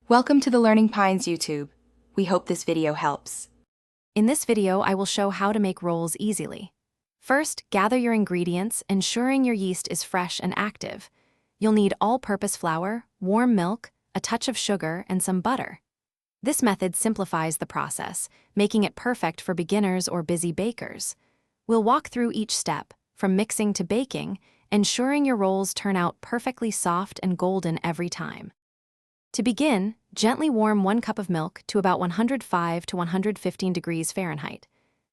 Welcome to the Learning Pines YouTube. We hope this video helps. In this video, I will show how to make rolls easily. First, gather your ingredients, ensuring your yeast is fresh and active. You'll need all-purpose flour, warm milk, a touch of sugar, and some butter. This method simplifies the process, making it perfect for beginners or busy bakers. We'll walk through each step, from mixing to baking, ensuring your rolls turn out perfectly soft and golden every time. To begin, gently warm 1 cup of milk to about 105 to 115 degrees Fahrenheit.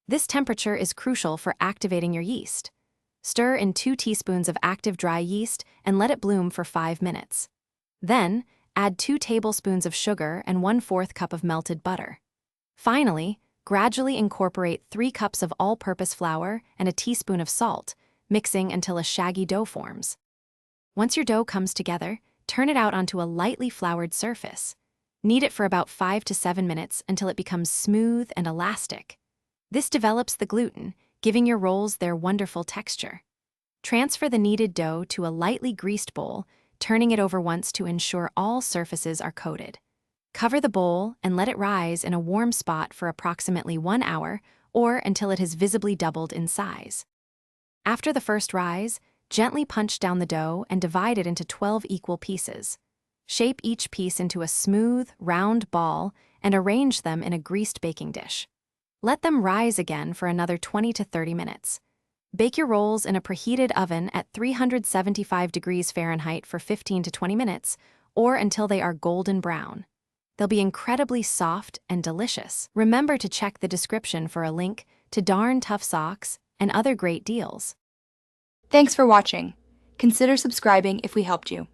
This temperature is crucial for activating your yeast. Stir in 2 teaspoons of active dry yeast and let it bloom for 5 minutes. Then, add 2 tablespoons of sugar and 1/4 cup of melted butter. Finally, gradually incorporate 3 cups of all-purpose flour and a teaspoon of salt, mixing until a shaggy dough forms. Once your dough comes together, turn it out onto a lightly floured surface. Knead it for about 5 to 7 minutes until it becomes smooth and elastic. This develops the gluten, giving your rolls their wonderful texture. Transfer the kneaded dough to a lightly greased bowl, turning it over once to ensure all surfaces are coated. Cover the bowl and let it rise in a warm spot for approximately 1 hour or until it has visibly doubled in size. After the first rise, gently punch down the dough and divide it into 12 equal pieces. Shape each piece into a smooth, round ball and arrange them in a greased baking dish. Let them rise again for another 20 to 30 minutes. Bake your rolls in a preheated oven at 375 degrees Fahrenheit for 15 to 20 minutes or until they are golden brown. They'll be incredibly soft and delicious. Remember to check the description for a link to Darn Tough Socks and other great deals. Thanks for watching. Consider subscribing if we helped you.